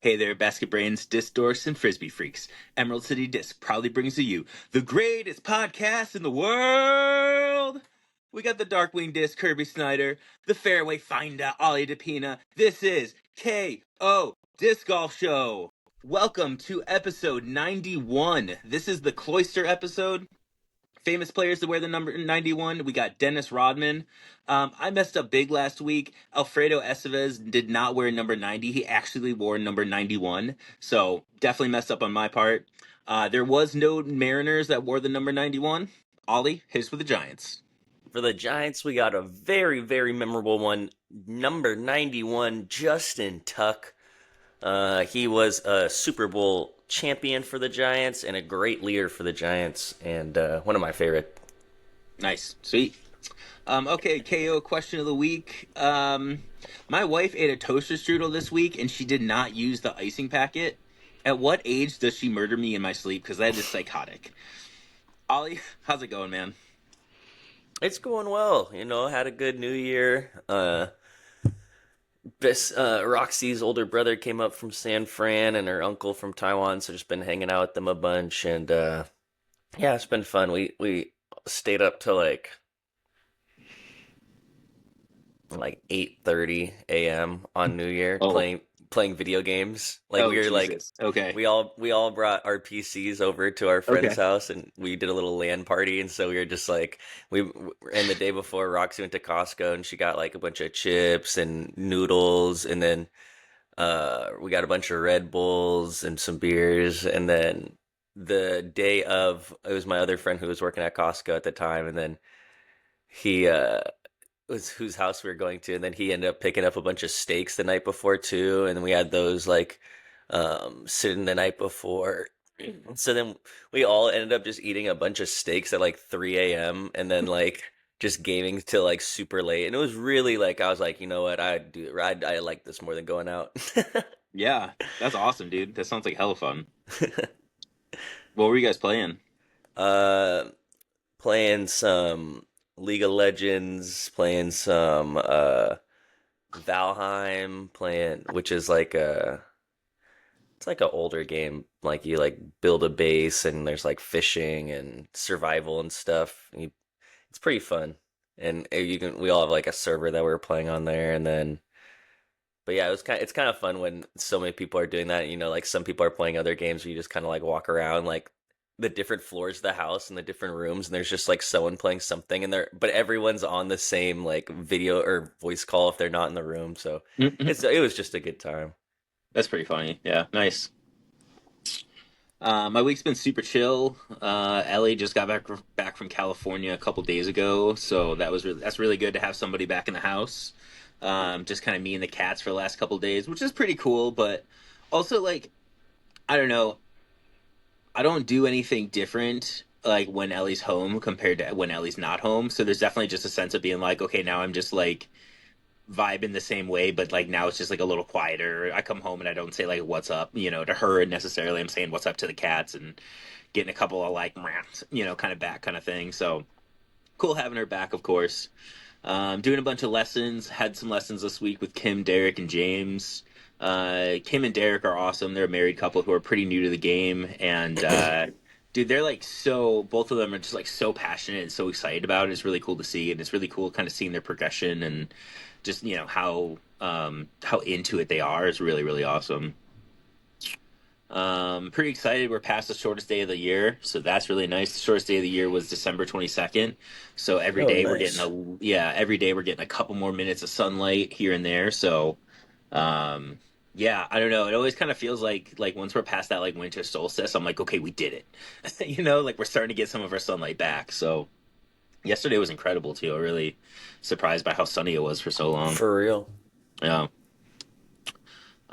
Hey there, basket brains, disc dorks, and frisbee freaks. Emerald City Disc proudly brings to you the greatest podcast in the world. We got the Darkwing Disc, Kirby Snyder, the Fairway Finder, Ollie DePina. This is KO Disc Golf Show. Welcome to episode 91. This is the Cloister episode. Famous players that wear the number 91. We got Dennis Rodman. I messed up big last week. Alfredo Estevez did not wear number 90. He actually wore number 91. So definitely messed up on my part. There was no Mariners that wore the number 91. Ollie, hit us with the Giants. For the Giants, we got a very, very memorable one. Number 91, Justin Tuck. He was a Super Bowl champion for the Giants and a great leader for the Giants, and one of my favorite. Nice. Sweet. Okay, KO question of the week. My wife ate a toaster strudel this week, and she did not use the icing packet. At what age does she murder me in my sleep? Because that is psychotic. Ollie, how's it going, man? It's going well, had a good New Year. Roxy's older brother came up from San Fran and her uncle from Taiwan, so just been hanging out with them a bunch, and yeah, it's been fun. We stayed up till like 8:30 a.m. on New Year Oh, playing video games. Like oh, we were like Jesus. Okay. we all brought our PCs over to our friend's Okay. house and we did a little LAN party, and so we were just like and the day before Roxy went to Costco and she got like a bunch of chips and noodles, and then we got a bunch of Red Bulls and some beers, and then the day of, it was my other friend who was working at Costco at the time, and then he was whose house we were going to, and then he ended up picking up a bunch of steaks the night before too, and then we had those like sitting the night before. So then we all ended up just eating a bunch of steaks at like 3 a.m. and then like just gaming till like super late, and it was really like, I was like, you know what, I like this more than going out. Yeah, that's awesome, dude. That sounds like hella fun. What were you guys playing? uh Playing some League of Legends, playing some Valheim, playing, which is like it's like an older game. Like you like build a base and there's like fishing and survival and stuff. It's pretty fun. And we all have like a server that we're playing on there, and then but yeah, it's kind of fun when so many people are doing that. Like some people are playing other games where you just kind of like walk around like the different floors of the house and the different rooms, and there's just like someone playing something, and but everyone's on the same like video or voice call if they're not in the room. So Mhm. it was just a good time. That's pretty funny. Yeah, nice. My week's been super chill. Ellie just got back from California a couple days ago, so that's really good to have somebody back in the house. Just kind of me and the cats for the last couple days, which is pretty cool. But also, like, I don't know, I don't do anything different like when Ellie's home compared to when Ellie's not home. So there's definitely just a sense of being like, okay, now I'm just like vibing the same way, but like now it's just like a little quieter. I come home and I don't say like what's up, to her necessarily. I'm saying what's up to the cats and getting a couple of like, kind of back kind of thing. So cool having her back, of course. Doing a bunch of lessons. Had some lessons this week with Kim, Derek, and James. Kim and Derek are awesome. They're a married couple who are pretty new to the game, and dude, they're like so. Both of them are just like so passionate and so excited about it. It's really cool to see, and it's really cool kind of seeing their progression and just how into it they are is really really awesome. Pretty excited. We're past the shortest day of the year, so that's really nice. The shortest day of the year was December 22nd. So every Oh, day we're getting nice. every day we're getting a couple more minutes of sunlight here and there. So, um, yeah, I don't know. It always kind of feels like once we're past that like winter solstice, I'm like, okay, we did it. Like we're starting to get some of our sunlight back. So yesterday was incredible too. I'm really surprised by how sunny it was for so long. For real. Yeah.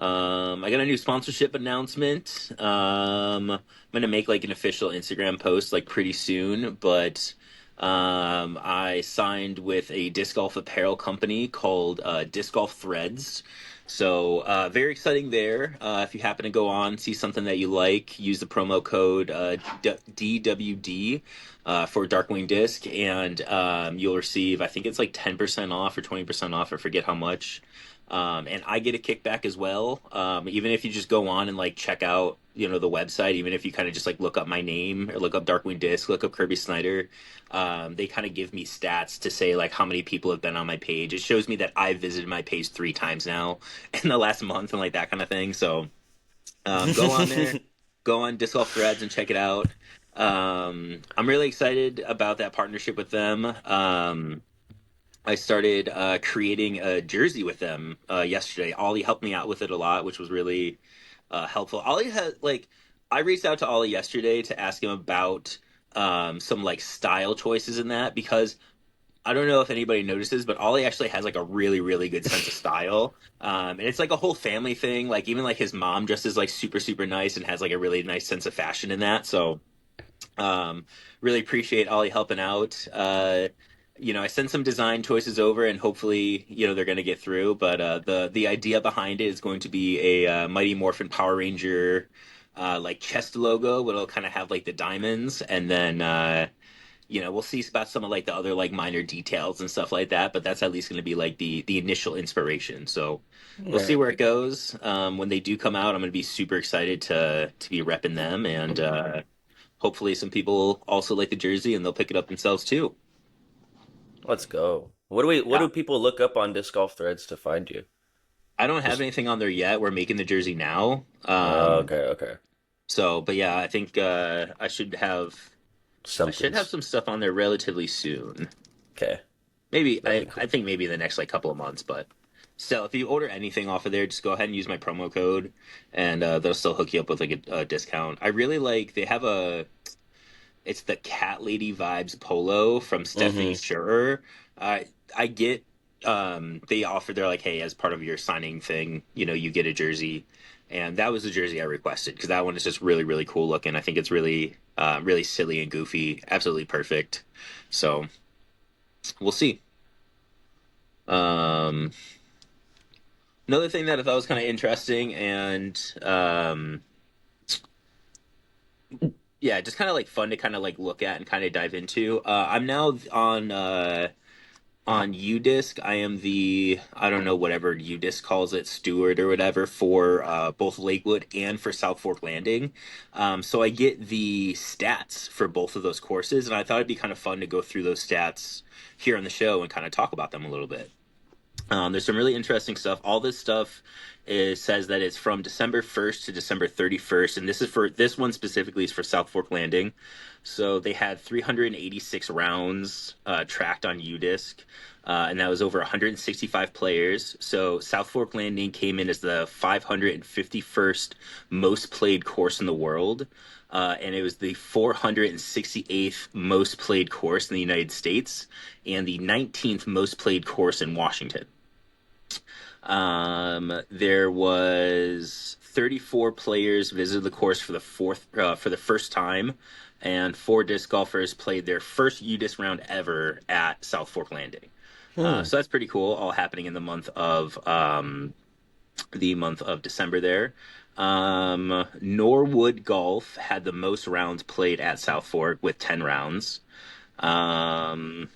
I got a new sponsorship announcement. I'm gonna make like an official Instagram post like pretty soon, but I signed with a disc golf apparel company called Disc Golf Threads. So very exciting there. If you happen to go on, see something that you like, use the promo code DWD for Darkwing Disc, and you'll receive, I think it's like 10% off or 20% off. I forget how much. And I get a kickback as well. Even if you just go on and like check out, the website, even if you kind of just like look up my name or look up Darkwing Disc, look up Kirby Snyder, they kind of give me stats to say like how many people have been on my page. It shows me that I've visited my page 3 times now in the last month and like that kind of thing. So go on there, go on Disc Golf Threads and check it out. I'm really excited about that partnership with them. I started creating a jersey with them yesterday. Ollie helped me out with it a lot, which was really helpful. Ollie had like I reached out to Ollie yesterday to ask him about some like style choices in that because I don't know if anybody notices, but Ollie actually has like a really, really good sense of style. And it's like a whole family thing. Like even like his mom dresses like super, super nice and has like a really nice sense of fashion in that. So really appreciate Ollie helping out. I sent some design choices over, and hopefully, they're going to get through. But the idea behind it is going to be a Mighty Morphin Power Ranger like chest logo, but it'll kind of have like the diamonds, and then we'll see about some of like the other like minor details and stuff like that. But that's at least going to be like the initial inspiration. So we'll see Right. where it goes. When they do come out, I'm going to be super excited to be repping them and. Hopefully some people also like the jersey and they'll pick it up themselves too. Let's go. What Yeah. do people look up on disc golf threads to find you? I don't have Just anything on there yet. We're making the jersey now. okay, okay. But yeah, I think I should have Something's some stuff on there relatively soon. okay. Maybe That'd be I cool. think maybe in the next like couple of months, but still, if you order anything off of there, just go ahead and use my promo code, and they'll still hook you up with like a discount. I really like they have a It's the Cat Lady Vibes polo from Stephanie Mm-hmm. Scherer. Uh, I get they're like, hey, as part of your signing thing, you get a jersey. And that was the jersey I requested because that one is just really, really cool looking. I think it's really, really silly and goofy, absolutely perfect. So we'll see. Um, Another thing that I thought was kind of interesting and yeah, just kind of like fun to kind of like look at and kind of dive into. I'm now on UDisc. I am I don't know, whatever UDisc calls it, steward or whatever for both Lakewood and for South Fork Landing. So I get the stats for both of those courses, and I thought it'd be kind of fun to go through those stats here on the show and kind of talk about them a little bit. There's some really interesting stuff. All this stuff says that it's from December 1st to December 31st, and this one specifically is for South Fork Landing. So they had 386 rounds tracked on UDisc, and that was over 165 players. So South Fork Landing came in as the 551st most played course in the world. And it was the 468th most played course in the United States and the 19th most played course in Washington. There was 34 players visited the course for the first time, and four disc golfers played their first UDisc round ever at South Fork Landing. Hmm. So that's pretty cool. All happening in the month of December there. Norwood Golf had the most rounds played at South Fork with 10 rounds. Um,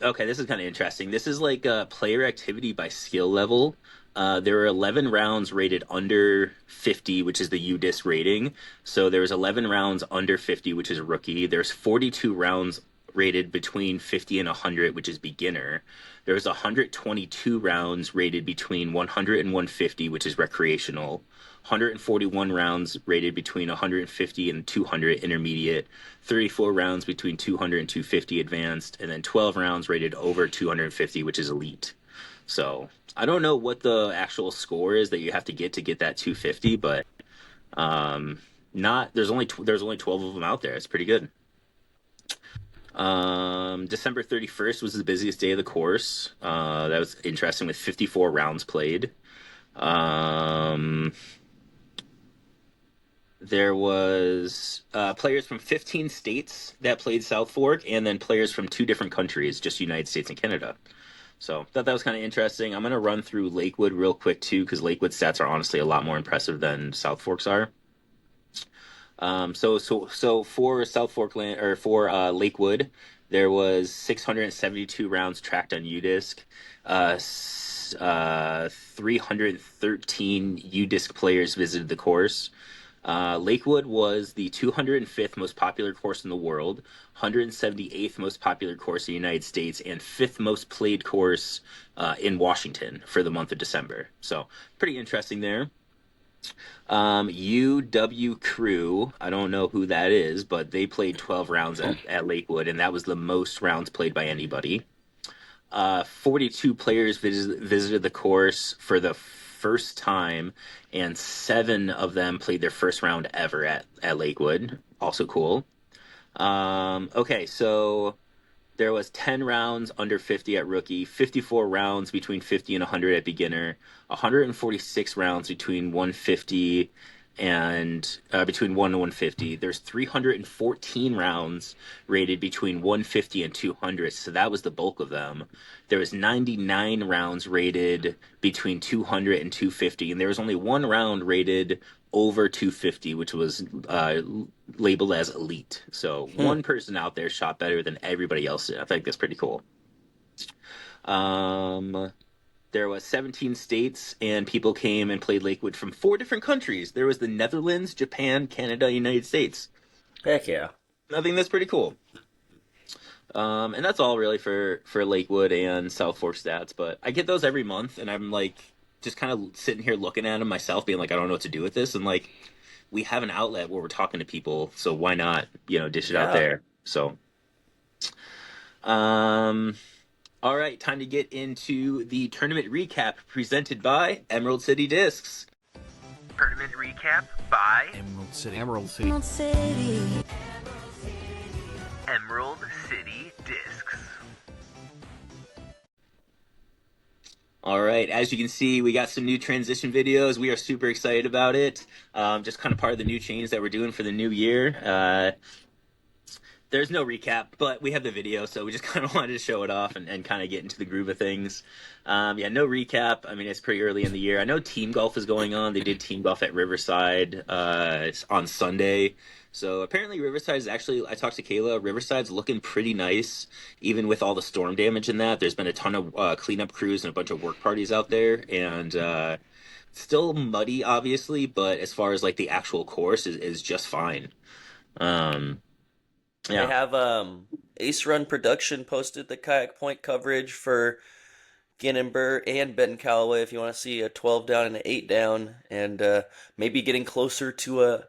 Okay, this is kind of interesting. This is like player activity by skill level. There were 11 rounds rated under 50, which is the UDIS rating. So there was 11 rounds under 50, which is rookie. There's 42 rounds rated between 50 and 100, which is beginner. There was 122 rounds rated between 100 and 150, which is recreational. 141 rounds rated between 150 and 200 intermediate, 34 rounds between 200 and 250 advanced, and then 12 rounds rated over 250, which is elite. So I don't know what the actual score is that you have to get that 250, but not there's only 12 of them out there. It's pretty good. December 31st was the busiest day of the course. That was interesting with 54 rounds played. Um, there was players from 15 states that played South Fork, and then players from two different countries, just United States and Canada. So thought that was kind of interesting. I'm gonna run through Lakewood real quick too, because Lakewood stats are honestly a lot more impressive than South Fork's are. So for South Forkland or for Lakewood, there was 672 rounds tracked on UDisc, 313 UDisc players visited the course. Lakewood was the 205th most popular course in the world, 178th most popular course in the United States, and fifth most played course in Washington for the month of December. So pretty interesting there. UW Crew, I don't know who that is, but they played 12 rounds at Lakewood, and that was the most rounds played by anybody. 42 players visited the course for the first time, and seven of them played their first round ever at Lakewood. Also cool. Okay, so there was 10 rounds under 50 at rookie, 54 rounds between 50 and 100 at beginner, 146 rounds between 150 and between 1 and 150. There's 314 rounds rated between 150 and 200, so that was the bulk of them. There was 99 rounds rated between 200 and 250, and there was only one round rated over 250, which was labeled as elite. So Hmm. one person out there shot better than everybody else did. I think that's pretty cool. Um, there was 17 states, and people came and played Lakewood from four different countries. There was the Netherlands, Japan, Canada, United States. Heck yeah. I think that's pretty cool. And that's all really for Lakewood and South Fork stats. But I get those every month, and I'm like just kind of sitting here looking at them myself, being like, I don't know what to do with this. And like, we have an outlet where we're talking to people, so why not, dish it out Yeah. there? So, um, all right, time to get into the tournament recap presented by Emerald City Discs. Tournament recap by Emerald City. Emerald City. Emerald City. Emerald City Discs. All right, as you can see, we got some new transition videos. We are super excited about it. Just kind of part of the new change that we're doing for the new year. There's no recap, but we have the video, so we just kind of wanted to show it off and kind of get into the groove of things. Yeah, no recap. I mean, it's pretty early in the year. I know team golf is going on. They did team golf at Riverside on Sunday. So apparently Riverside is actually, I talked to Kayla, Riverside's looking pretty nice, even with all the storm damage in that. There's been a ton of cleanup crews and a bunch of work parties out there, and still muddy, obviously, but as far as like the actual course is just fine. Um, They yeah. have Ace Run Production posted the kayak point coverage for Ginnenberg and Ben Calloway if you want to see a 12 down and an 8 down, and maybe getting closer to a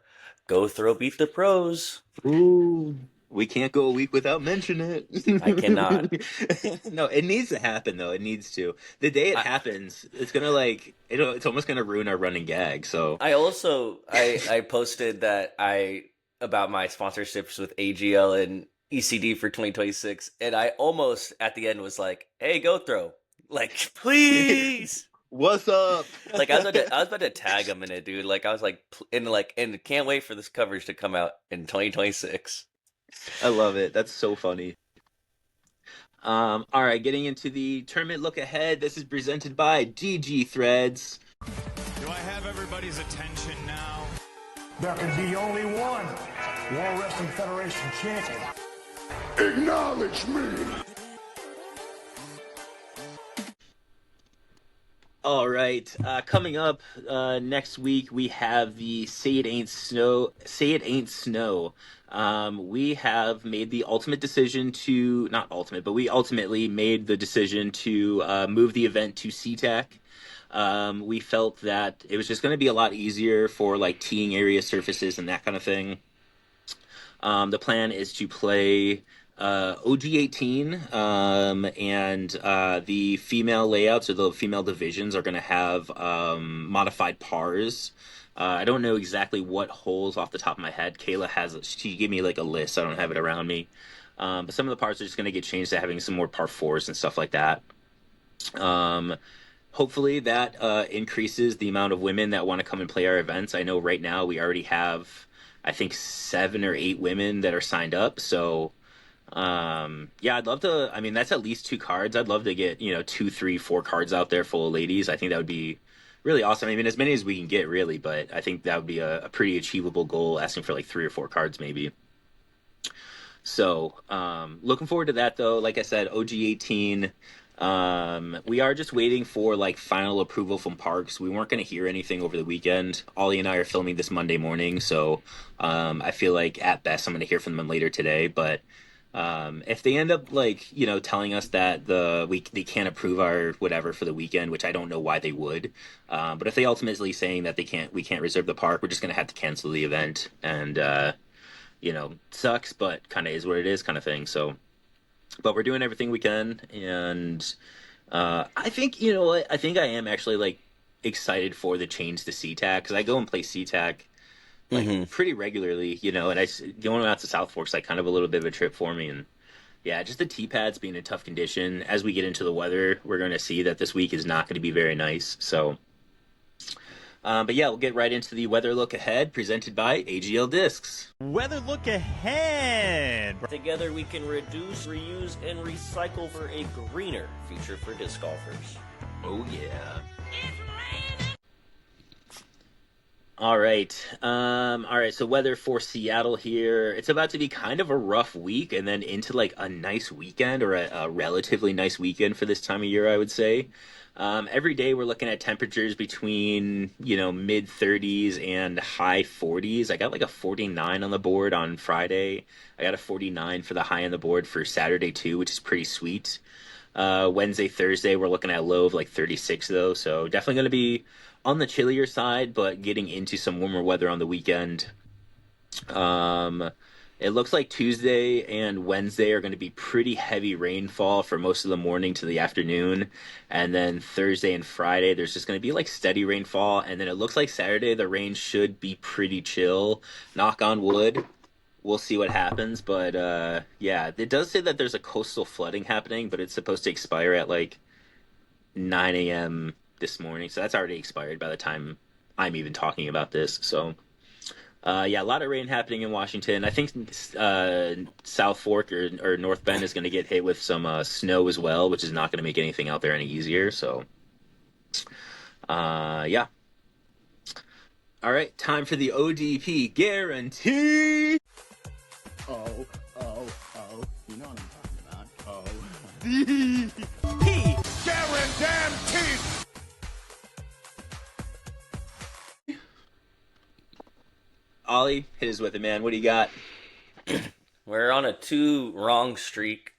Go Throw Beat the Pros. Ooh, we can't go a week without mentioning I cannot. it. No, it needs to happen though. It needs to. The day it I happens, it's gonna like it's almost gonna ruin our running gag. So I also I posted that I about my sponsorships with AGL and ECD for 2026, and I almost at the end was like, "Hey, Go Throw, like please." what's up? Like I was about to tag him in it, dude. Like I was and can't wait for this coverage to come out in 2026. I love it. That's so funny. All right, getting into the tournament look ahead. This is presented by GG Threads. Do I have everybody's attention now? There can be only one World Wrestling Federation champion. Acknowledge me! All right, coming up next week we have the Say It Ain't Snow. Say It Ain't Snow. We have made the ultimate decision to not ultimate, but we ultimately made the decision to move the event to Seatac. We felt that it was just going to be a lot easier for like teeing area surfaces and that kind of thing. The plan is to play OG18, and the female layouts or the female divisions are going to have modified pars. I don't know exactly what holes off the top of my head. Kayla she gave me like a list. I don't have it around me. But some of the pars are just going to get changed to having some more par fours and stuff like that. Hopefully that increases the amount of women that want to come and play our events. I know right now we already have, I think, 7 or 8 women that are signed up. So Yeah, I'd love to. I mean, that's at least two cards. I'd love to get, two, three, four cards out there full of ladies. I think that would be really awesome. I mean, as many as we can get, really, but I think that would be a pretty achievable goal, asking for like three or four cards, maybe. So, looking forward to that though. Like I said, OG18. We are just waiting for like final approval from Parks. We weren't going to hear anything over the weekend. Ollie and I are filming this Monday morning, so I feel like at best I'm going to hear from them later today. But if they end up like telling us that they can't approve our whatever for the weekend, which I don't know why they would, but if they ultimately saying that we can't reserve the park, we're just going to have to cancel the event and. Sucks, but kind of is what it is, kind of thing. So, but we're doing everything we can, and I think what I think I am actually like excited for the change to Seatac because I go and play Seatac like Hmm. pretty regularly, and going out to South Fork's like kind of a little bit of a trip for me, and yeah, just the tee pads being in tough condition. As we get into the weather, we're going to see that this week is not going to be very nice. So, but yeah, we'll get right into the weather look ahead, presented by AGL Discs. Weather look ahead. Together we can reduce, reuse, and recycle for a greener future for disc golfers. Oh yeah. All right. All right. So weather for Seattle here. It's about to be kind of a rough week, and then into like a nice weekend or a relatively nice weekend for this time of year, I would say. Every day we're looking at temperatures between mid 30s and high 40s. I got like a 49 on the board on Friday. I got a 49 for the high on the board for Saturday too, which is pretty sweet. Wednesday, Thursday, we're looking at a low of like 36 though, so definitely going to be on the chillier side, but getting into some warmer weather on the weekend. Um, it looks like Tuesday and Wednesday are going to be pretty heavy rainfall for most of the morning to the afternoon, and then Thursday and Friday there's just going to be like steady rainfall, and then it looks like Saturday the rain should be pretty chill. Knock on wood. We'll see what happens, but yeah, it does say that there's a coastal flooding happening, but it's supposed to expire at like 9 a.m. this morning, so that's already expired by the time I'm even talking about this. So, yeah, a lot of rain happening in Washington. I think South Fork or North Bend is going to get hit with some snow as well, which is not going to make anything out there any easier. So, yeah. All right, time for the ODP guarantee. Oh, you know what I'm talking about. Guaranteed. Ollie, hit us with it, man. What do you got? We're on a 2 wrong streak,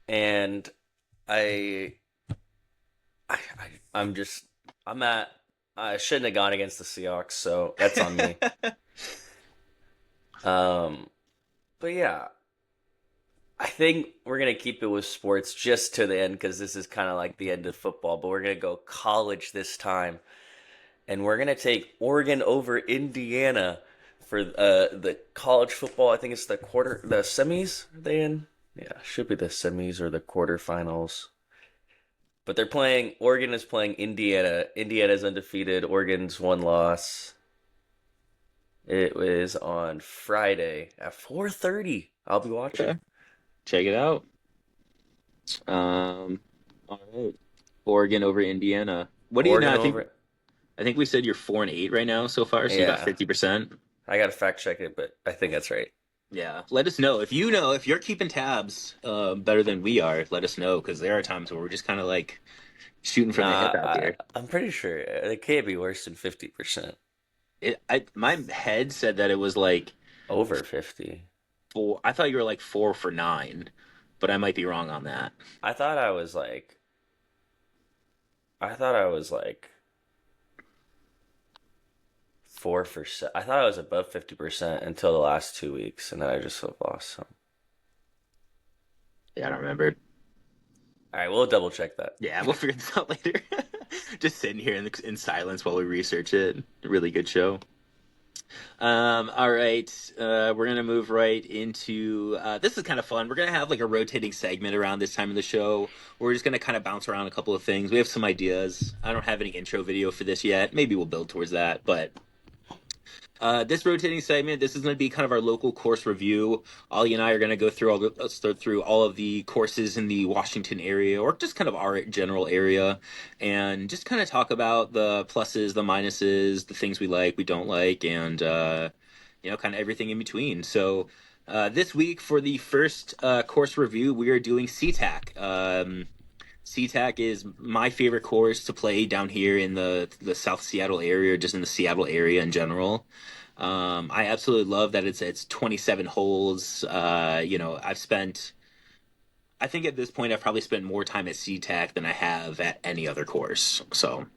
and I, I, I'm just, I'm at, I shouldn't have gone against the Seahawks, so that's on me. Um, but yeah, I think we're gonna keep it with sports just to the end because this is kind of like the end of football. But we're gonna go college this time, and we're gonna take Oregon over Indiana for the college football. I think it's the semis. Are they in? Yeah, should be the semis or the quarterfinals. But they're playing. Oregon is playing Indiana. Indiana's undefeated. Oregon's one loss. It was on Friday at 4:30. I'll be watching. Okay, check it out. All right. Oregon over Indiana. What do you know? Oregon I think over. I think we said you're 4-8 right now so far, so you got Yeah, 50%. I gotta fact check it, but I think that's right. Yeah, let us know if you're keeping tabs better than we are. Let us know because there are times where we're just kind of like shooting from the hip Nah, out there. I'm pretty sure it can't be worse than 50%. My head said that it was like Over 50. four. I thought you were like 4 for 9, but I might be wrong on that. I thought I was like, I thought I was like 4 for. I thought I was above 50% until the last 2 weeks, and then I just have lost some. Yeah, I don't remember. All right, we'll double check that. Yeah, we'll figure this out later. Just sitting here in silence while we research it. Really good show. All right. We're gonna move right into this is kind of fun. We're gonna have like a rotating segment around this time of the show. We're just gonna kind of bounce around a couple of things. We have some ideas. I don't have any intro video for this yet. Maybe we'll build towards that, but This rotating segment, this is going to be kind of our local course review. Ollie and I are going to go through let's go through all of the courses in the Washington area, or just kind of our general area, and just kind of talk about the pluses, the minuses, the things we like, we don't like, and kind of everything in between. So, this week for the first course review, we are doing Seatac. Seatac is my favorite course to play down here in the South Seattle area, or just in the Seattle area in general. I absolutely love that it's 27 holes. I think at this point I've probably spent more time at SeaTac than I have at any other course. So,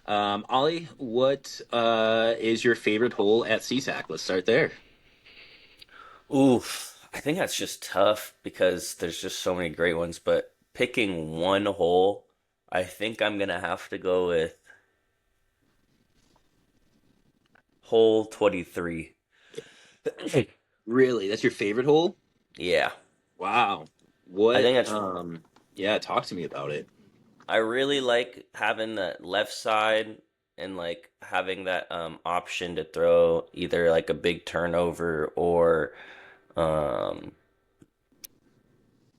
Ollie, what is your favorite hole at SeaTac? Let's start there. Oof. I think that's just tough because there's just so many great ones, but picking one hole, I think I'm gonna have to go with hole 23. Really, that's your favorite hole? Yeah. Wow. I What? think that's Yeah, talk to me about it. I really like having the left side and like having that option to throw either like a big turnover or um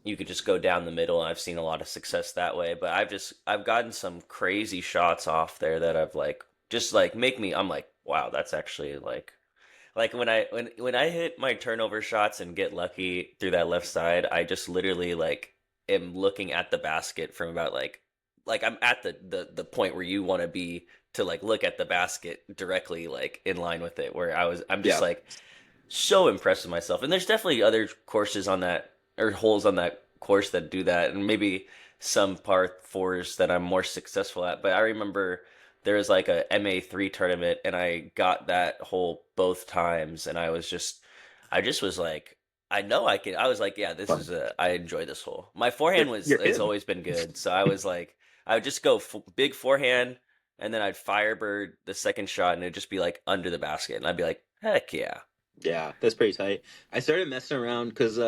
you could just go down the middle, and I've seen a lot of success that way. But I've gotten some crazy shots off there that I've like just like make me I'm like, wow, that's actually like when I hit my turnover shots and get lucky through that left side, I just literally like am looking at the basket from about like I'm at the point where you want to be to like look at the basket directly like in line with it where I'm just Yeah. like so impressed with myself. And there's definitely other courses on that or holes on that course that do that, and maybe some par fours that I'm more successful at. But I remember there was like a MA3 tournament, and I got that hole both times, and I just was like, I know I can. I was like, yeah, I enjoy this hole. My You're, forehand you're has in. always been good, so I was like, I would just go big forehand, and then I'd firebird the second shot, and it'd just be like under the basket, and I'd be like, heck yeah. Yeah, that's pretty tight. I started messing around because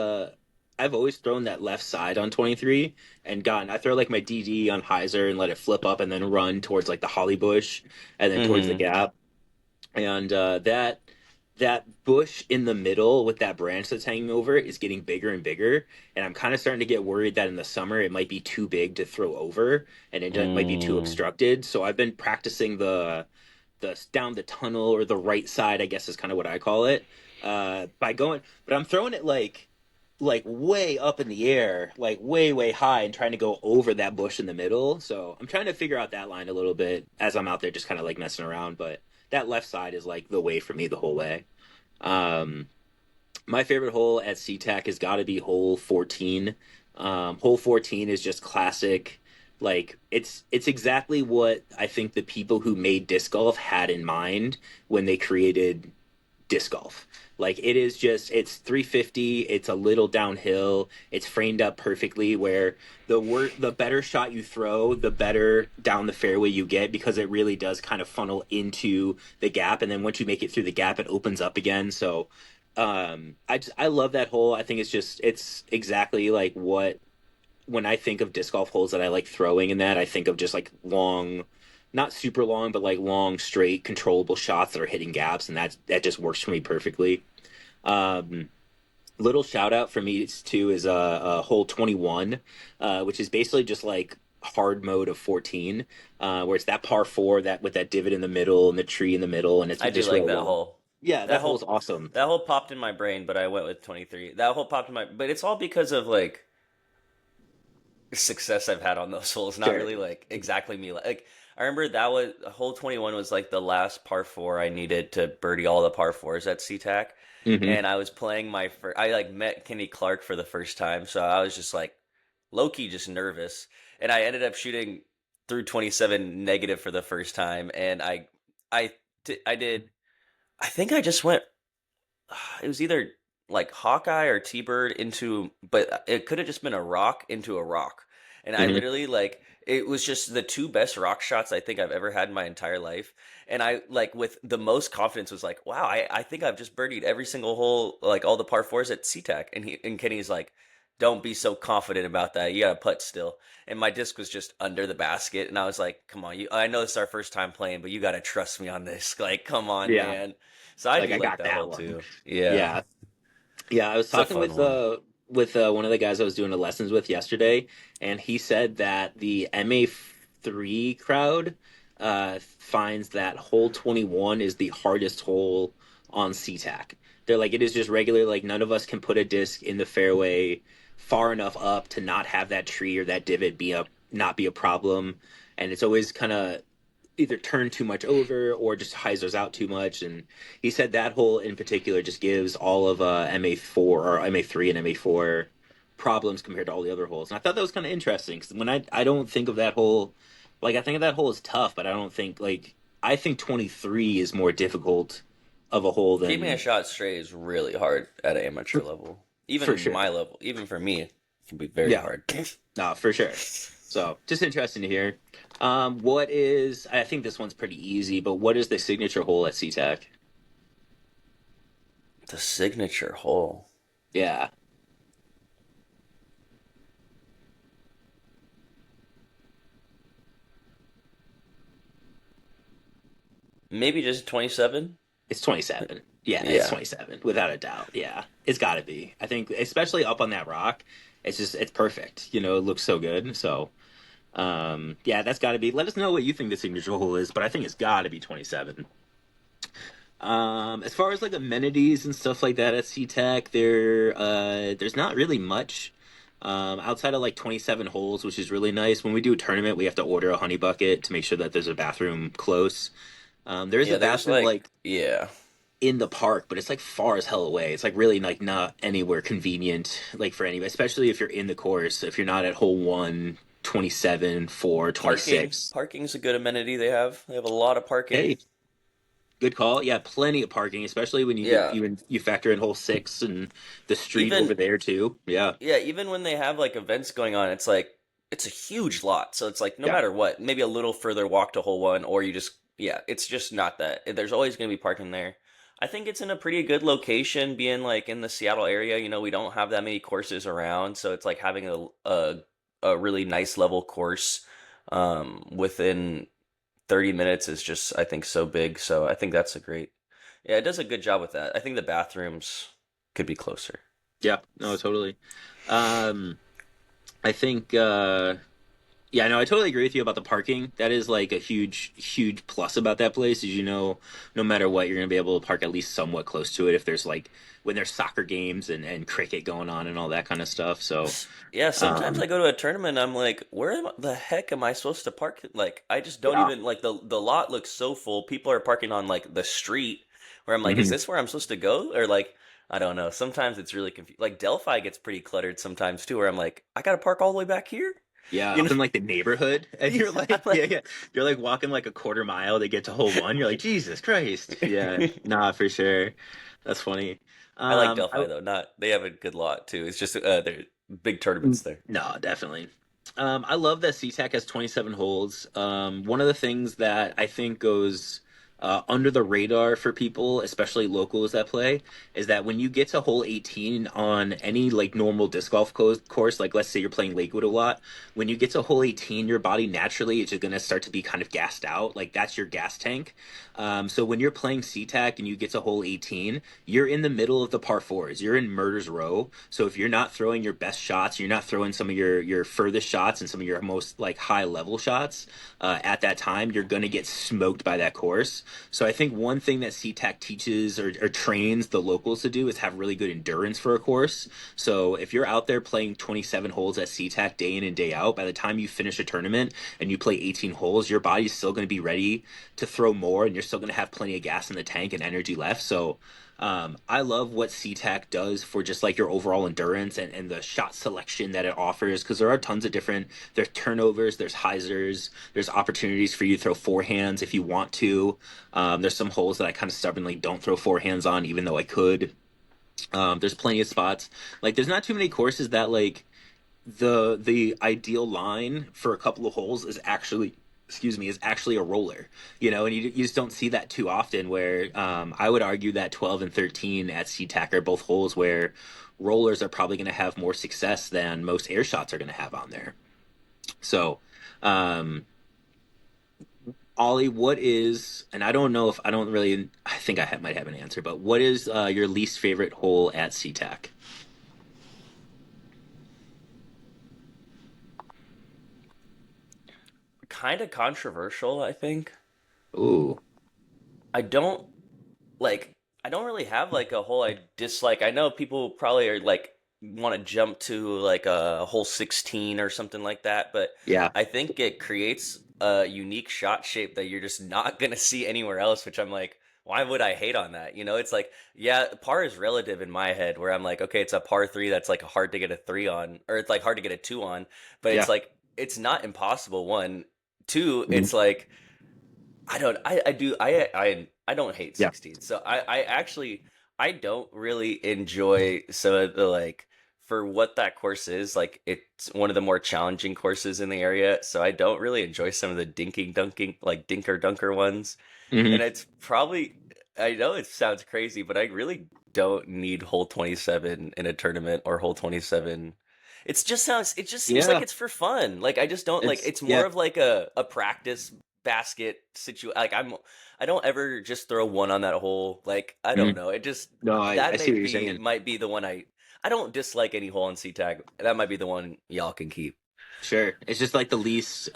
I've always thrown that left side on 23 and gotten. I throw like my DD on hyzer and let it flip up and then run towards like the holly bush and then towards the Mm-hmm. gap. And that bush in the middle with that branch that's hanging over it is getting bigger and bigger. And I'm kind of starting to get worried that in the summer it might be too big to throw over and it might be too Mm. obstructed. So I've been practicing the down the tunnel or the right side, I guess is kind of what I call it. By going, but I'm throwing it like way up in the air, like way high, and trying to go over that bush in the middle. So I'm trying to figure out that line a little bit as I'm out there, just kind of like messing around. But that left side is like the way for me the whole way. Um, my favorite hole at SeaTac has got to be hole 14. Hole 14 is just classic. Like it's exactly what I think the people who made disc golf had in mind when they created disc golf. Like it's 350, it's a little downhill, it's framed up perfectly where the better shot you throw, the better down the fairway you get because it really does kind of funnel into the gap, and then once you make it through the gap it opens up again. So I love that hole. I think it's exactly like what when I think of disc golf holes that I like throwing in that, I think of just like long, not super long, but like long, straight, controllable shots that are hitting gaps, and that just works for me perfectly. Um, Little shout out for me too is hole 21, which is basically just like hard mode of 14, where it's that par four that with that divot in the middle and the tree in the middle, and it's I do just like real that long. hole. Yeah, That that hole's whole awesome. that whole popped in my brain, but I went with 23. That whole popped in my but it's all because of like success I've had on those holes, not Sure. really like exactly me. Like I remember that was hole 21 was like the last par four I needed to birdie all the par fours at SeaTac, Hmm. and I was playing my first. I like met Kenny Clark for the first time, so I was just like low key just nervous, and I ended up shooting through 27 negative for the first time, and I I did. I think I just went it was either like Hawkeye or T-Bird into, but it could have just been a rock into a rock. And I Hmm. literally like it was just the two best rock shots I think I've ever had in my entire life. And I like with the most confidence was like, wow, I think I've just birdied every single hole, like all the par fours at SeaTac. And Kenny's like, don't be so confident about that. You got to putt still. And my disc was just under the basket, and I was like, "Come on, I know this is our first time playing, but you got to trust me on this. Like, come on, Yeah, man." So I like do I like got that that hole one. too. Yeah, Yeah, yeah. I was it's a talking fun one. with one of the guys I was doing the lessons with yesterday, and he said that the MA3 crowd finds that hole 21 is the hardest hole on Seatac. They're like, it is just regular. Like none of us can put a disc in the fairway far enough up to not have that tree or that divot be a not be a problem, and it's always kind of either turn too much over or just hyzers out too much. And he said that hole in particular just gives all of MA4 or MA3 and MA4 problems compared to all the other holes. And I thought that was kind of interesting because when I don't think of that hole, like I think of that hole as tough, but I don't think like I think 23 is more difficult of a hole Keeping a than shot straight is really hard at an amateur for, level. for Even sure. my level, even for me, it can be very Yeah, hard. no, for sure. So just interesting to hear. What is I think this one's pretty easy, but what is the signature hole at SeaTac? The signature hole. Yeah. Maybe just 27? It's 27. Yeah, it's Yeah. 27 without a doubt. Yeah, it's got to be. I think, especially up on that rock, it's perfect. You know, it looks so good. So, yeah, that's got to be. Let us know what you think the signature hole is, but I think it's got to be 27. As far as like amenities and stuff like that at SeaTac, there's not really much. Outside of like 27 holes, which is really nice. When we do a tournament, we have to order a honey bucket to make sure that there's a bathroom close. There is a Yeah, there's bathroom like, like yeah. in the park, but it's like far as hell away. It's like really like not anywhere convenient, like for anybody, especially if you're in the course. If you're not at hole one, 27, 4, Parking. 26. Parking's a good amenity they have. They have a lot of parking. Hey, good call. Yeah, plenty of parking, especially when you get Yeah. you factor in hole six and the street over Even there too. Yeah, Yeah, even when they have like events going on, it's like it's a huge lot. So it's like no yeah, matter what, maybe a little further walk to hole one, or you just yeah, it's just not that. There's always going to be parking there. I think it's in a pretty good location, being like in the Seattle area. You know, we don't have that many courses around, so it's like having a really nice level course within 30 minutes is just I think so big. So I think that's a great. Yeah, it does a good job with that. I think the bathrooms could be closer. yeah. No, totally. Um, I think. Yeah, no, I totally agree with you about the parking. That is like a huge, huge plus about that place. Is you know, no matter what, you're gonna be able to park at least somewhat close to it if there's like when there's soccer games and cricket going on and all that kind of stuff. So, Yeah, sometimes I um, go to a tournament, I'm like, the heck am I supposed to park? Like, I just don't yeah, even like the lot looks so full. People are parking on like the street where I'm like, is hmm this where I'm supposed to go? Or like, I don't know. Sometimes it's really confusing. Like Delphi gets pretty cluttered sometimes too, where I'm like, I gotta park all the way back here? yeah, You up know? in like the neighborhood, and Yeah, you're I'm like, yeah, like, yeah, you're like walking like a quarter mile to get to hole one. You're like, Jesus Christ, yeah, nah, for sure. That's funny. I like I Delphi though. Not they have a good lot too. It's just they're big tournaments Mm, there. no, definitely. I love that SeaTac has 27 holes. One of the things that I think goes under the radar for people, especially locals that play, is that when you get to hole 18 on any like normal disc golf course, like let's say you're playing Lakewood a lot, when you get to hole 18, your body naturally is just going to start to be kind of gassed out. Like that's your gas tank. So when you're playing SeaTac and you get to hole 18, you're in the middle of the par fours. You're in murder's row. So if you're not throwing your best shots, you're not throwing some of your furthest shots and some of your most like high level shots at that time, you're gonna get smoked by that course. So I think one thing that SeaTac teaches or trains the locals to do is have really good endurance for a course. So if you're out there playing 27 holes at SeaTac day in and day out, by the time you finish a tournament and you play 18 holes, your body's still going to be ready to throw more, and you're still going to have plenty of gas in the tank and energy left. So I love what SeaTac does for just like your overall endurance and the shot selection that it offers because there are tons of different there's turnovers, there's hyzers, there's opportunities for you to throw forehands if you want to. There's some holes that I kind of stubbornly don't throw forehands on, even though I could. There's plenty of spots. Like there's not too many courses that like the ideal line for a couple of holes is actually excuse me, is actually a roller, and you just don't see that too often. Where I would argue that 12 and 13 at SeaTac are both holes where rollers are probably going to have more success than most air shots are going to have on there. So, um, Ollie, what is, and I don't know if I don't really, I think might have an answer, but what is your least favorite hole at SeaTac? Kind of controversial, I think. Ooh, I don't like I don't really have like a hole I dislike. I know people probably are like want to jump to like a hole 16 or something like that, but yeah. I think it creates a unique shot shape that you're just not gonna see anywhere else, which I'm like, why would I hate on that? It's like, yeah, par is relative in my head where I'm like, okay, it's a par three that's like hard to get a three on, or it's like hard to get a two on, but it's Yeah. like it's not impossible. One, two, Mhm. it's like I don't. I do. I don't hate Yeah. 16. So I actually I don't really enjoy some of the like for what that course is. Like it's one of the more challenging courses in the area. So I don't really enjoy some of the dinking dunking like dinker dunker ones. Hmm. And it's probably I know it sounds crazy, but I really don't need hole 27 in a tournament or hole 27. It just seems like Yeah. it's for fun. Like I just don't like It's it's yeah. more of like a practice basket situation. Like I don't ever just throw one on that hole. Like I don't Mhm. know. It just No, I that see what you're saying. might be the one I don't dislike any hole in C-Tag. That might be the one y'all can keep. Sure. It's just like the least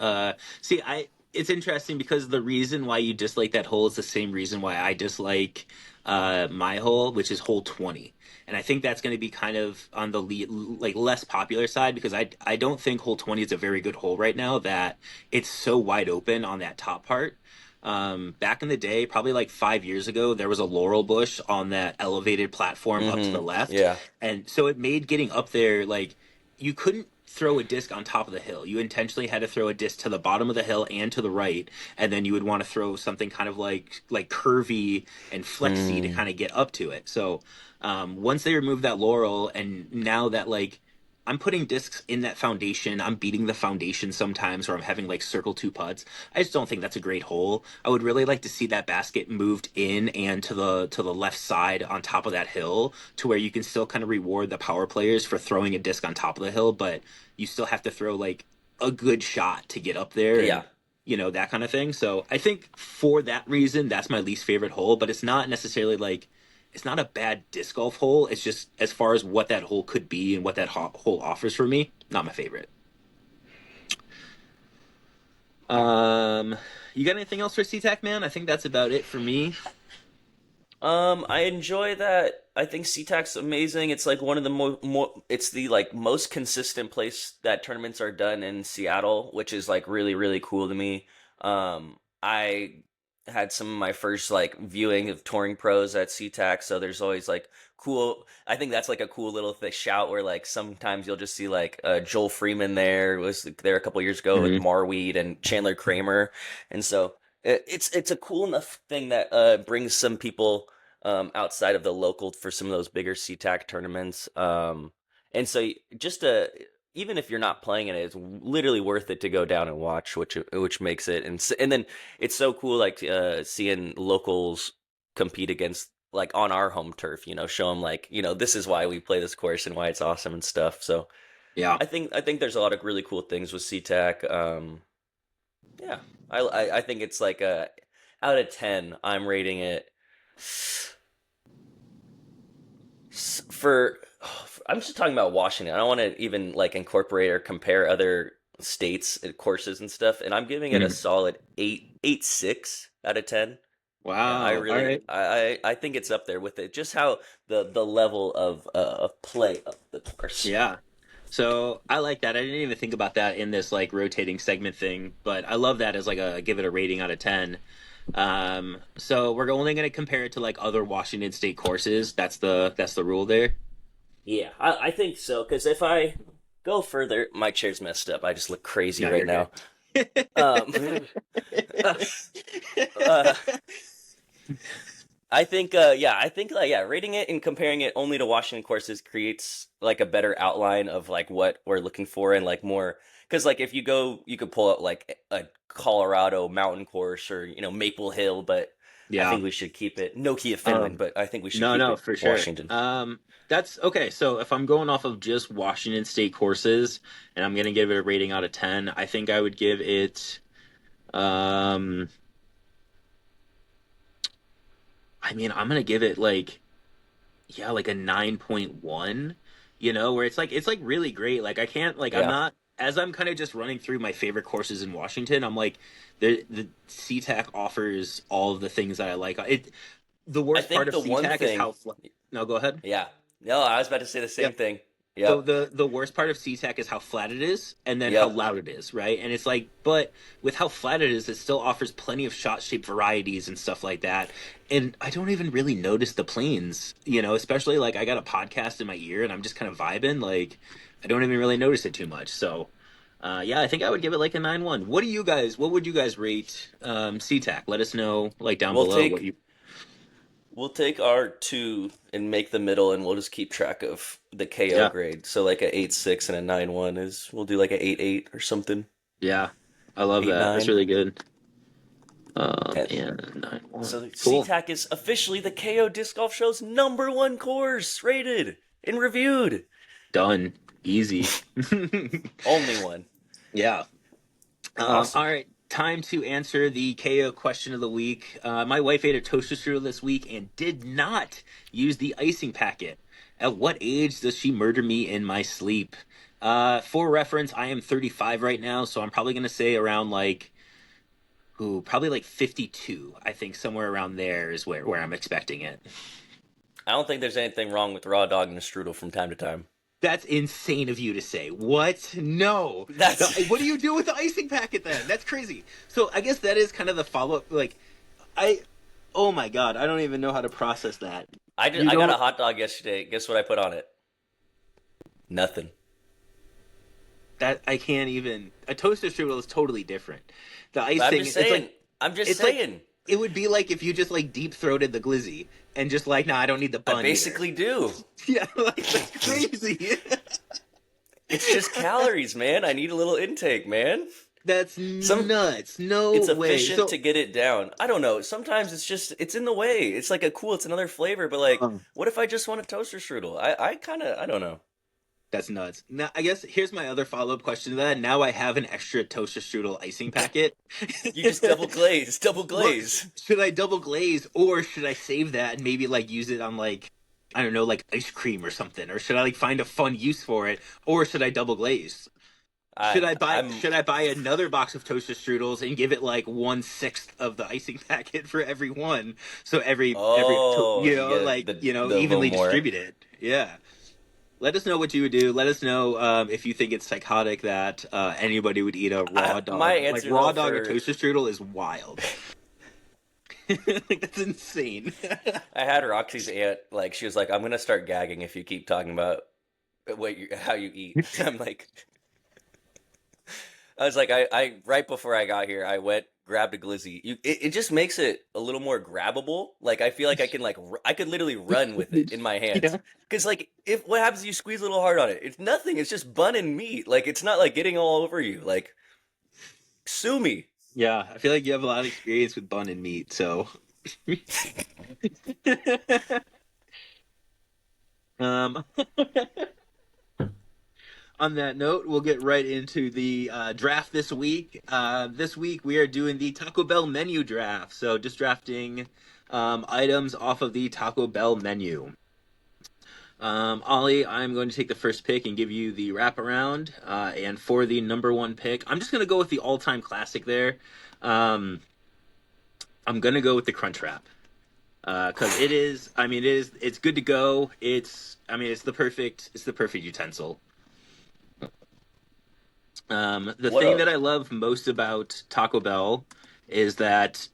see, I it's interesting because the reason why you dislike that hole is the same reason why I dislike my hole, which is hole 20. And I think that's going to be kind of on the like less popular side because I don't think hole 20 is a very good hole right now that it's so wide open on that top part. Back in the day, probably like 5 years ago, there was a laurel bush on that elevated platform up to the Mm-hmm. left. Yeah. And so it made getting up there like you couldn't throw a disc on top of the hill. You intentionally had to throw a disc to the bottom of the hill and to the right, and then you would want to throw something kind of like curvy and flexy to Mm. kind of get up to it. So once they removed that laurel, and now that like I'm putting discs in that foundation, I'm beating the foundation sometimes, or I'm having like circle two putts. I just don't think that's a great hole. I would really like to see that basket moved in and to the left side on top of that hill, to where you can still kind of reward the power players for throwing a disc on top of the hill, but you still have to throw like a good shot to get up there Yeah. and that kind of thing. So I think for that reason, that's my least favorite hole, but it's not necessarily like it's not a bad disc golf hole. It's just as far as what that hole could be and what that hole offers for me, not my favorite. Um, you got anything else for SeaTac, man? I think that's about it for me. I enjoy that. I think SeaTac's amazing. It's like one of the it's the like most consistent place that tournaments are done in Seattle, which is like really, really cool to me. I had some of my first like viewing of touring pros at SeaTac, so there's always like cool. I think that's like a cool little shout where like sometimes you'll just see like Joel Freeman was there a couple years ago with Hmm. Marweed and Chandler Kramer, and so it's a cool enough thing that brings some people outside of the local for some of those bigger SeaTac tournaments. And so just even if you're not playing in it, it's literally worth it to go down and watch, which makes it and then it's so cool like seeing locals compete against like on our home turf, show them like this is why we play this course and why it's awesome and stuff. So Yeah. I think there's a lot of really cool things with SeaTac. Yeah, I think it's like a out of 10, I'm rating it for. I'm just talking about Washington. I don't want to even like incorporate or compare other states and courses and stuff. And I'm giving it a Mhm. solid 8.6 out of 10. Yeah, I Wow. All really right. I think it's up there with it. Just how the level of play of the course. Yeah. So I like that. I didn't even think about that in this like rotating segment thing, but I love that as like a give it a rating out of 10. So we're only going to compare it to like other Washington State courses. That's the rule there. Yeah, I think so. Because if I go further, my chair's messed up. I just look crazy No, right you're good. now. Um, uh, I think, yeah, I think, like, yeah, rating it and comparing it only to Washington courses creates like a better outline of like what we're looking for and like more because like if you go, you could pull out like a Colorado mountain course or Maple Hill, but I Yeah. think we should keep it Nokia Finland, Um, but I think we should no, keep no, it for sure. Washington. That's okay. So if I'm going off of just Washington State courses and I'm gonna give it a rating out of 10, I think I would give it, um, I mean, I'm gonna give it like, yeah, like a 9.1, where it's like really great. Like I can't like I'm Yeah, not as I'm kind of just running through my favorite courses in Washington, I'm like the Seatac offers all of the things that I like. The I worst part think of the one Seatac is thing. how no, go ahead. Yeah, no, I was about to say the Yeah. same thing. So Yep, the worst part of Seatac is how flat it is and then how yep. loud it is, right? And it's like, but with how flat it is, it still offers plenty of shot shape varieties and stuff like that. And I don't even really notice the planes, especially like I got a podcast in my ear and I'm just kind of vibing. Like I don't even really notice it too much. So yeah, I think I would give it like a 9.1. What would you guys rate Seatac? Let us know like down We'll below what take you we'll take our two and make the middle, and we'll just keep track of the KO Yeah. grade. So like a 8.6 and a 9.1 is we'll do like a 8.8 or something. Yeah. I love that. That's 8.9. really good. And And 9.1. so Cool. SeaTac is officially the KO Disc Golf Show's #1 course, rated and reviewed. Done. Easy. Only one. Yeah. All Awesome. right. Time to answer the KO question of the week. My wife ate a toaster strudel this week and did not use the icing packet. At what age does she murder me in my sleep? For reference, I am 35 right now, so I'm probably going to say around like, probably like 52. I think somewhere around there is where I'm expecting it. I don't think there's anything wrong with raw dog and a strudel from time to time. That's insane of you to say. What? No. That's What do you do with the icing packet then? That's crazy. So I guess that is kind of the follow up. Like, I, oh my god, I don't even know how to process that. You I got a don't. hot dog yesterday. Guess what I put on it? Nothing. That I can't even. A toaster strudel is totally different. The But I'm icing, just it's saying. like I'm just it's like saying. it would be like if you just like deep throated the glizzy and just like, nah, I don't need the I bun either. basically do. Yeah, like that's crazy. It's just calories, man. I need a little intake, man. That's Some nuts. No It's way. efficient So, to get it down. I don't know. Sometimes it's in the way. It's like it's another flavor, but like um, what if I just want a toaster strudel? I kind of I don't know. That's nuts. Now, I guess here's my other follow up question to that. Now I have an extra toaster strudel icing packet. You just double What glaze. should I double glaze or should I save that and maybe like use it on like I don't know like ice cream or something or should I like find a fun use for it or should I double glaze? I I'm Should I buy another box of toaster strudels and give it like 1/6 of the icing packet for every one so Oh, you get like the little evenly more. distribute it. Yeah. Let us know what you would do. Let us know if you think it's psychotic that anybody would eat a raw My dog. Like answer raw though dog and for toaster strudel is wild. Like that's insane. I had Roxy's aunt like she was like I'm gonna start gagging if you keep talking about how you eat. I'm like I was like, I right before I got here, I went grabbed a glizzy. It just makes it a little more grabbable. Like I feel like I can I could literally run with it in my hands. Yeah. Because like if what happens if you squeeze a little hard on it? It's nothing. It's just bun and meat. Like it's not like getting all over you. Like sue me. Yeah, I feel like you have a lot of experience with bun and meat, so um on that note, we'll get right into the draft this week. This week we are doing the Taco Bell menu draft. So just drafting items off of the Taco Bell menu. Ollie, I'm going to take the first pick and give you the wraparound. And for the #1 pick, I'm just going to go with the all-time classic there. Um, I'm going to go with the Crunch Wrap. Because it's good to go. It's the perfect utensil. The What thing a that I love most about Taco Bell is that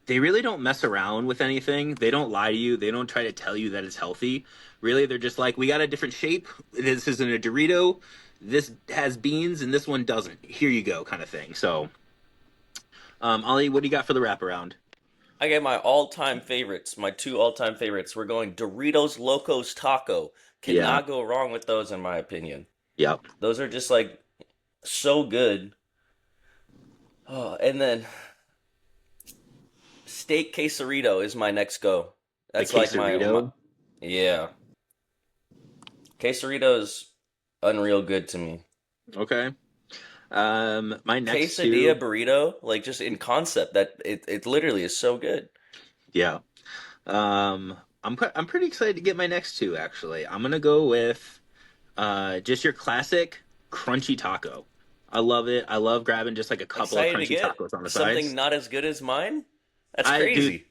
they really don't mess around with anything. They don't lie to you. They don't try to tell you that it's healthy. Really, they're just like, we got a different shape. This isn't a Dorito. This has beans and this one doesn't. Here you go, kind of thing. So, Ollie, what do you got for the wraparound? I get my all-time favorites, my two all-time favorites. We're going Doritos Locos Taco. Yeah. Cannot go wrong with those in my opinion. Yep. Those are just like So good. Oh, and then steak quesarito is my next go. The That's like my quesarito. yeah. Quesarito is unreal good to me. Okay. My next Quesadilla two. burrito, like just in concept, that it literally is so good. Yeah. I'm pretty excited to get my next two. Actually, I'm gonna go with just your classic crunchy taco. I love it. I love grabbing just like a couple of Excited to crunchy get tacos on the something sides. not as good as mine? That's I do. crazy.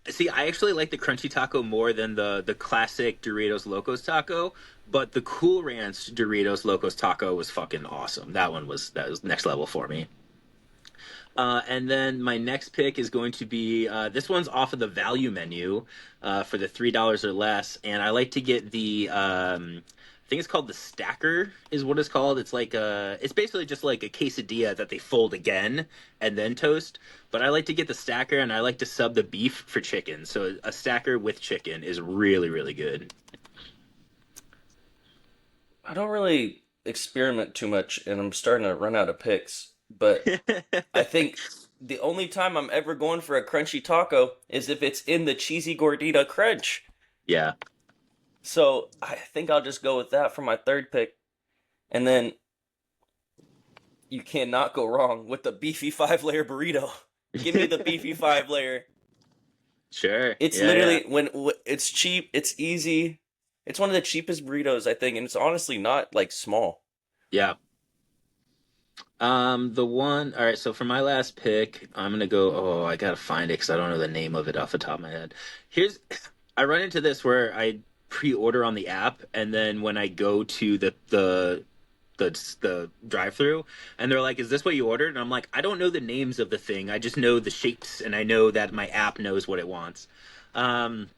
See, I actually like the crunchy taco more than the classic Doritos Locos taco, but the Cool Ranch Doritos Locos taco was fucking awesome. That was next level for me. And then my next pick is going to be this one's off of the value menu for the $3 or less, and I like to get the I think it's called the stacker is what it's called. It's basically just like a quesadilla that they fold again and then toast. But I like to get the stacker and I like to sub the beef for chicken. So a stacker with chicken is really really good. I don't really experiment too much, and I'm starting to run out of picks. But I think the only time I'm ever going for a crunchy taco is if it's in the cheesy gordita crunch. Yeah. So I think I'll just go with that for my third pick. And then you cannot go wrong with the beefy 5 layer burrito. Give me the beefy 5 layer. Sure. It's Yeah, yeah. literally when it's cheap, it's easy. It's one of the cheapest burritos, I think, and it's honestly not like small. Yeah. The one. All right. So for my last pick, I'm gonna go. Oh, I gotta find it because I don't know the name of it off the top of my head. Here's. I run into this where I pre-order on the app, and then when I go to the drive-through, and they're like, "Is this what you ordered?" And I'm like, "I don't know the names of the thing. I just know the shapes, and I know that my app knows what it wants." Um,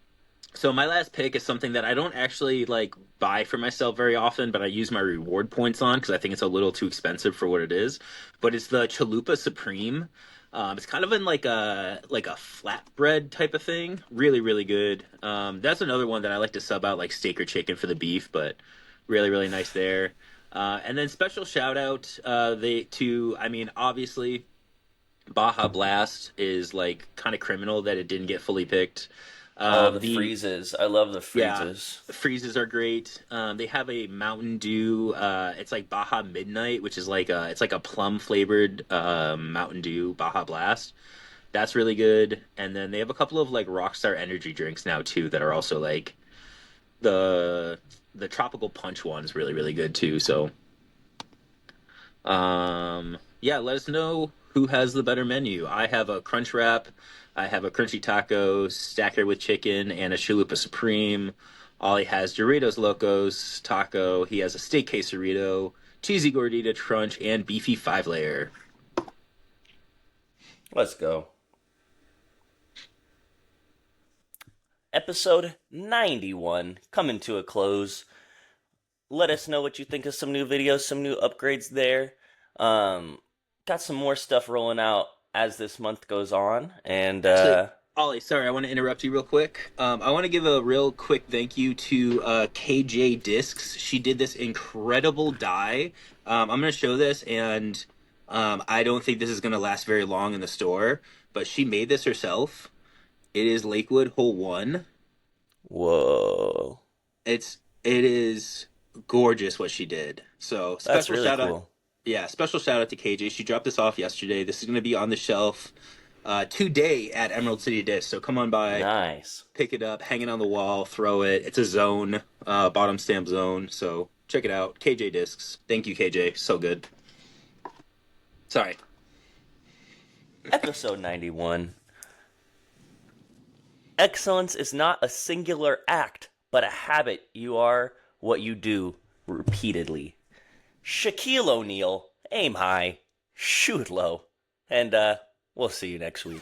so my last pick is something that I don't actually like buy for myself very often, but I use my reward points on because I think it's a little too expensive for what it is. But it's the Chalupa Supreme. It's kind of in like a flatbread type of thing. Really, really good. That's another one that I like to sub out like steak or chicken for the beef, but really, really nice there. And then special shout out I mean, obviously Baja Blast is like kind of criminal that it didn't get fully picked. Oh, the The freezes. I love the Yeah, freezes. the freezes are great. They have a Mountain Dew. It's like Baja Midnight, which is it's like a plum flavored Mountain Dew Baja Blast. That's really good. And then they have a couple of like Rockstar energy drinks now too that are also like the the tropical punch one's really really good too. So yeah, let us know who has the better menu. I have a crunch wrap, I have a crunchy taco, stacker with chicken, and a chalupa supreme. Ollie has Doritos Locos taco. He has a steak quesarito, cheesy gordita crunch, and beefy 5 layer. Let's go. Episode 91 coming to a close. Let us know what you think of some new videos, some new upgrades there. Got some more stuff rolling out as this month goes on, and Actually, Ollie, sorry, I want to interrupt you real quick. I want to give a real quick thank you to KJ Discs. She did this incredible die. I'm going to show this, and I don't think this is going to last very long in the store, but she made this herself. It is Lakewood Hole 1. whoa, It is gorgeous what she did. So that's special really shout out, cool. yeah, special shout out to KJ. She dropped this off yesterday. This is going to be on the shelf today at Emerald City Disc. So come on by, Nice. pick it up, hang it on the wall, throw it. It's a zone, bottom stamp zone. So check it out. KJ Discs. Thank you, KJ. So good. Sorry. Episode 91. Excellence is not a singular act, but a habit. You are what you do repeatedly. Shaquille O'Neal, aim high, shoot low. And we'll see you next week.